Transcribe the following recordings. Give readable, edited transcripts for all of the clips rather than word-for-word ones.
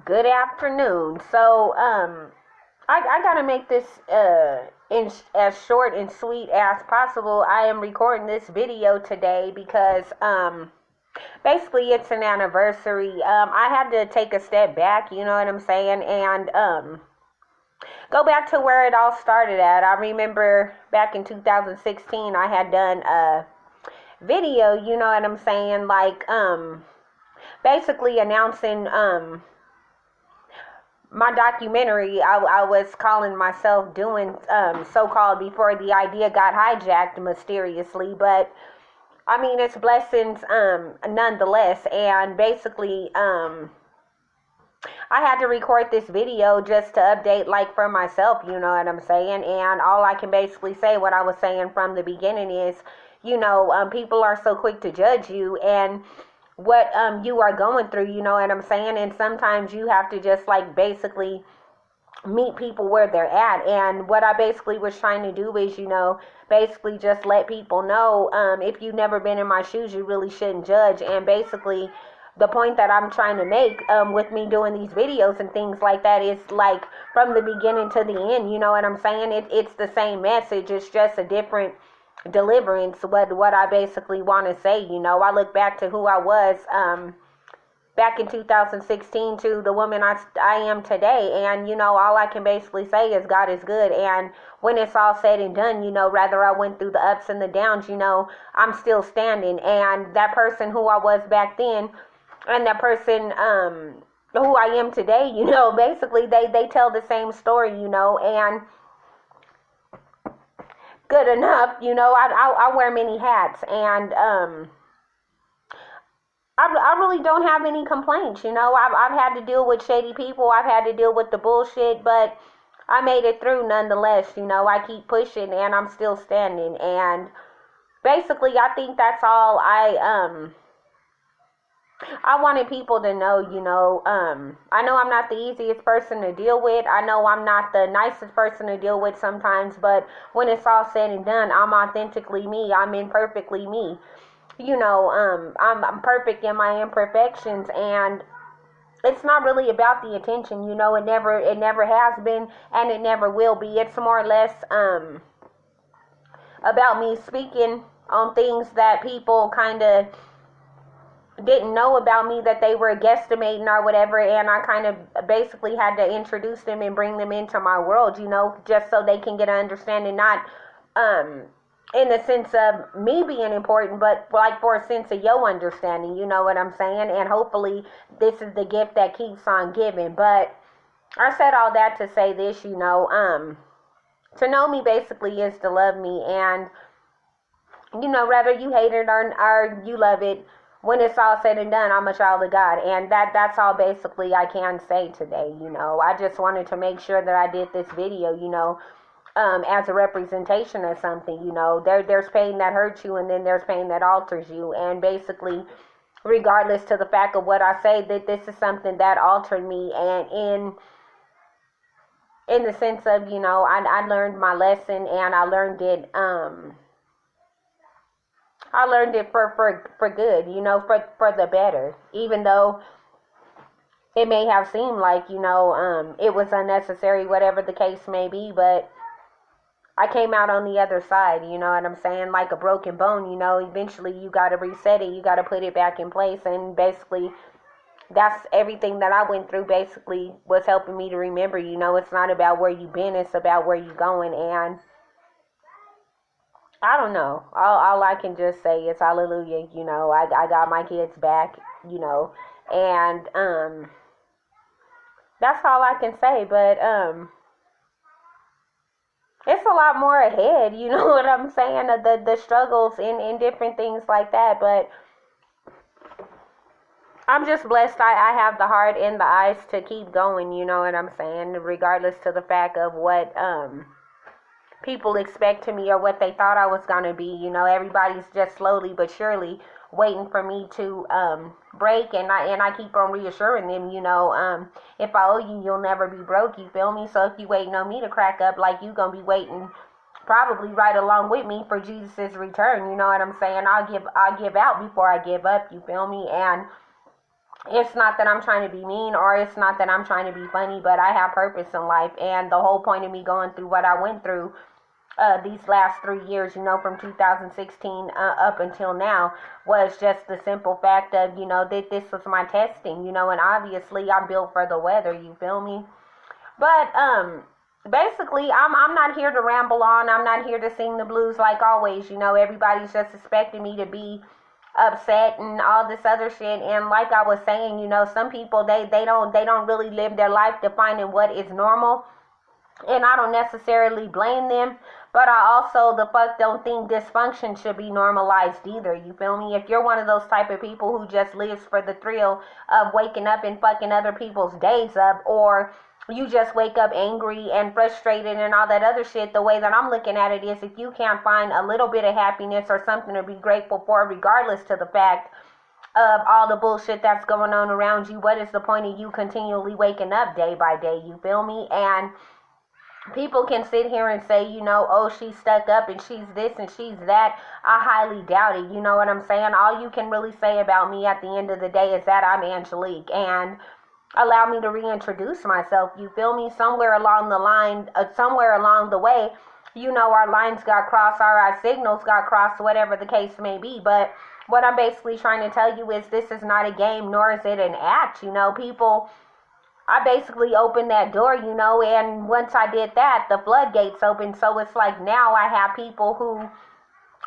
Good afternoon. I gotta make this in as short and sweet as possible. I am recording this video today because basically it's an anniversary. I had to take a step back, you know what I'm saying, and go back to where it all started at. I remember back in 2016 I had done a video, you know what I'm saying, like basically announcing my documentary. I was calling myself doing so-called before the idea got hijacked mysteriously, but I mean it's blessings nonetheless. And basically I had to record this video just to update, like, for myself, you know what I'm saying. And all I can basically say, what I was saying from the beginning is, you know, people are so quick to judge you and what you are going through, you know what I'm saying. And sometimes you have to just, like, basically meet people where they're at. And what I basically was trying to do is, you know, basically just let people know, if you've never been in my shoes, you really shouldn't judge. And basically the point that I'm trying to make with me doing these videos and things like that is, like, from the beginning to the end, you know what I'm saying. It's the same message, it's just a different deliverance. What I basically want to say, you know, I look back to who I was back in 2016 to the woman I am today. And, you know, all I can basically say is God is good. And when it's all said and done, you know, rather I went through the ups and the downs, you know, I'm still standing. And that person who I was back then and that person who I am today, you know, basically they tell the same story, you know. And good enough, you know, I wear many hats. And I really don't have any complaints, you know. I've had to deal with shady people. I've had to deal with the bullshit, but I made it through nonetheless, you know. I keep pushing and I'm still standing. And basically I think that's all I wanted people to know, you know. I know I'm not the easiest person to deal with. I know I'm not the nicest person to deal with sometimes, but when it's all said and done, I'm authentically me. I'm imperfectly me. You know, I'm perfect in my imperfections, and it's not really about the attention, you know. It never has been, and it never will be. It's more or less about me speaking on things that people kind of didn't know about me, that they were guesstimating or whatever, and I kind of basically had to introduce them and bring them into my world, you know, just so they can get an understanding, not in the sense of me being important, but like for a sense of your understanding, you know what I'm saying. And hopefully this is the gift that keeps on giving. But I said all that to say this, you know, to know me basically is to love me. And, you know, whether you hate it or you love it, when it's all said and done, I'm a child of God. And that's all basically I can say today, you know. I just wanted to make sure that I did this video, you know, as a representation of something, you know. There's pain that hurts you, and then there's pain that alters you. And basically, regardless to the fact of what I say, that this is something that altered me. And in the sense of, you know, I learned my lesson, and I learned it for good, you know, for the better. Even though it may have seemed like, you know, it was unnecessary, whatever the case may be, but I came out on the other side, you know what I'm saying? Like a broken bone, you know, eventually you got to reset it, you got to put it back in place. And basically, that's everything that I went through basically was helping me to remember, you know. It's not about where you've been, it's about where you're going. And I don't know. All I can just say is hallelujah, you know. I got my kids back, you know. And that's all I can say. But it's a lot more ahead, you know what I'm saying? The struggles in different things like that. But I'm just blessed I have the heart and the eyes to keep going, you know what I'm saying? Regardless to the fact of what people expect to me or what they thought I was going to be. You know, everybody's just slowly but surely waiting for me to break, and I keep on reassuring them, you know, if I owe you, you'll never be broke, you feel me? So if you waiting on me to crack up, like, you gonna be waiting probably right along with me for Jesus' return, you know what I'm saying? I'll give out before I give up, you feel me? And It's not that I'm trying to be mean, or it's not that I'm trying to be funny, but I have purpose in life. And the whole point of me going through what I went through these last 3 years, from 2016 up until now, was just the simple fact of, that this was my testing, and obviously I'm built for the weather, you feel me? But basically, I'm not here to ramble on. I'm not here to sing the blues like always. Everybody's just expecting me to be upset and all this other shit. And like I was saying, some people they don't really live their life defining what is normal. And I don't necessarily blame them, but I also the fuck don't think dysfunction should be normalized either. You feel me? If you're one of those type of people who just lives for the thrill of waking up and fucking other people's days up, or you just wake up angry and frustrated and all that other shit, the way that I'm looking at it is, if you can't find a little bit of happiness or something to be grateful for, regardless to the fact of all the bullshit that's going on around you, what is the point of you continually waking up day by day? You feel me? And people can sit here and say, oh, she's stuck up and she's this and she's that. I highly doubt it. You know what I'm saying? All you can really say about me at the end of the day is that I'm Angelique, and allow me to reintroduce myself. You feel me? Somewhere along the line, somewhere along the way, our lines got crossed, our signals got crossed, whatever the case may be. But what I'm basically trying to tell you is, this is not a game, nor is it an act. People, I basically opened that door, and once I did that, the floodgates opened. So it's like now I have people who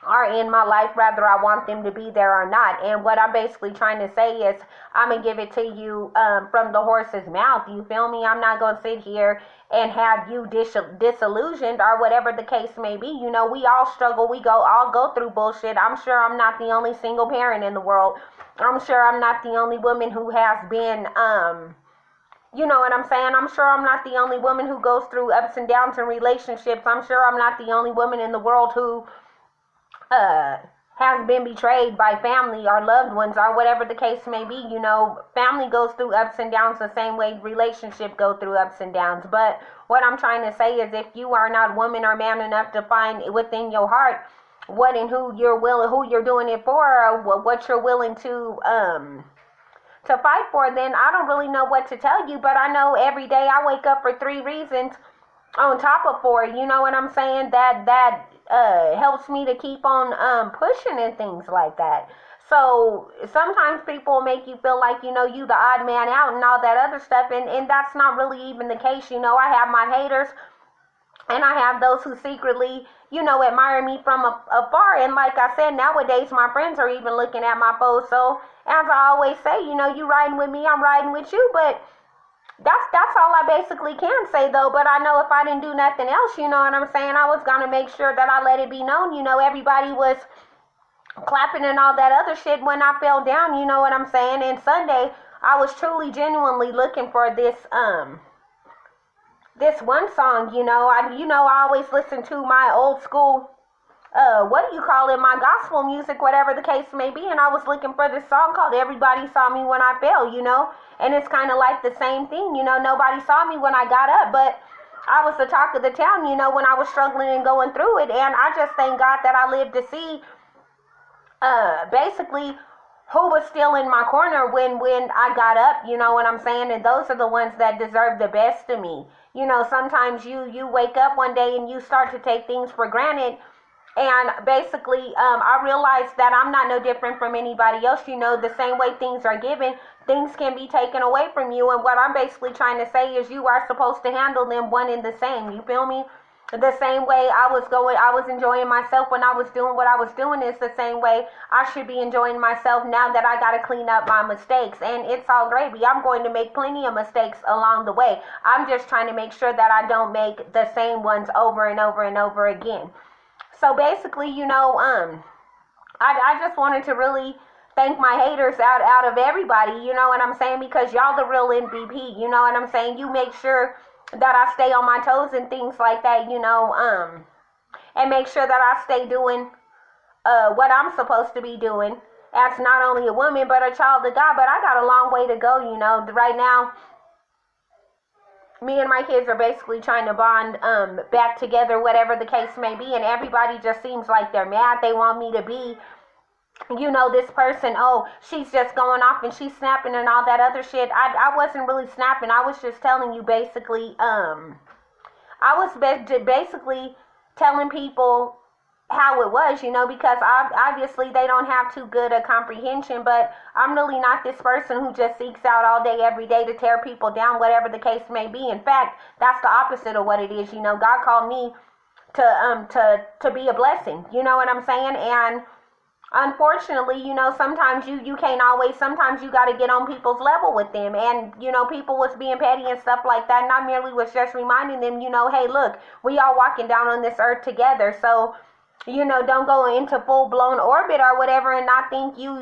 are in my life, whether I want them to be there or not. And what I'm basically trying to say is, I'm going to give it to you from the horse's mouth. You feel me? I'm not going to sit here and have you disillusioned or whatever the case may be. We all struggle. We all go through bullshit. I'm sure I'm not the only single parent in the world. I'm sure I'm not the only woman who has been, you know what I'm saying? I'm sure I'm not the only woman who goes through ups and downs in relationships. I'm sure I'm not the only woman in the world who has been betrayed by family or loved ones or whatever the case may be. Family goes through ups and downs the same way relationship go through ups and downs. But what I'm trying to say is, if you are not woman or man enough to find within your heart what and who you're doing it for, or what you're willing to fight for, then I don't really know what to tell you. But I know every day I wake up for 3 reasons on top of 4, you know what I'm saying, that helps me to keep on pushing and things like that. So sometimes people make you feel like, you the odd man out and all that other stuff, and that's not really even the case. I have my haters, and I have those who secretly, admire me from afar. And like I said, nowadays my friends are even looking at my posts. So as I always say, you riding with me, I'm riding with you. But that's all I basically can say, though. But I know if I didn't do nothing else, you know what I'm saying, I was going to make sure that I let it be known. Everybody was clapping and all that other shit when I fell down, you know what I'm saying. And Sunday, I was truly, genuinely looking for this one song. I always listen to my old school, what do you call it, my gospel music, whatever the case may be. And I was looking for this song called Everybody Saw Me When I Fell, and it's kind of like the same thing. Nobody saw me when I got up, but I was the talk of the town, when I was struggling and going through it. And I just thank God that I lived to see basically who was still in my corner when I got up, you know what I'm saying? And those are the ones that deserve the best of me. Sometimes you wake up one day and you start to take things for granted. And basically, I realized that I'm not no different from anybody else. The same way things are given, things can be taken away from you. And what I'm basically trying to say is, you are supposed to handle them one and the same. You feel me? The same way I was enjoying myself when I was doing what I was doing, is the same way I should be enjoying myself now that I got to clean up my mistakes. And it's all gravy. I'm going to make plenty of mistakes along the way. I'm just trying to make sure that I don't make the same ones over and over and over again. So basically, I just wanted to really thank my haters out of everybody, you know what I'm saying, because y'all the real MVP, you know what I'm saying. You make sure that I stay on my toes and things like that, and make sure that I stay doing what I'm supposed to be doing as not only a woman but a child of God. But I got a long way to go, right now. Me and my kids are basically trying to bond back together, whatever the case may be, and everybody just seems like they're mad. They want me to be you know, this person, oh, she's just going off and she's snapping and all that other shit. I wasn't really snapping. I was just telling you basically, I was basically telling people how it was, you know, because obviously they don't have too good a comprehension, but I'm really not this person who just seeks out all day, every day to tear people down, whatever the case may be. In fact, that's the opposite of what it is. You know, God called me to be a blessing. You know what I'm saying? And unfortunately, you know, sometimes you can't always, sometimes you got to get on people's level with them. And, you know, people was being petty and stuff like that. And I merely was just reminding them, you know, hey, look, we all walking down on this earth together. So, you know, don't go into full-blown orbit or whatever and not think you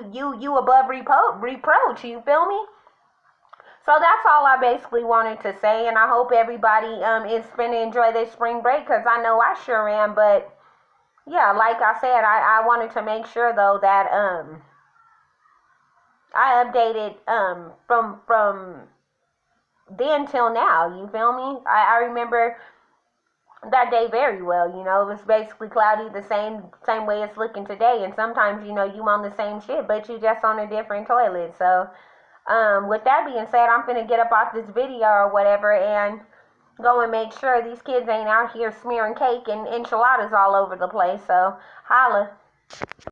above reproach. You feel me? So that's all I basically wanted to say. And I hope everybody is going to enjoy their spring break, because I know I sure am. But yeah, like I said, I wanted to make sure though that I updated from then till now. You feel me? I remember that day very well. You know, it was basically cloudy the same way it's looking today. And sometimes, you know, you on the same shit, but you just on a different toilet. So with that being said, I'm finna get up off this video or whatever and go and make sure these kids ain't out here smearing cake and enchiladas all over the place. So, holla.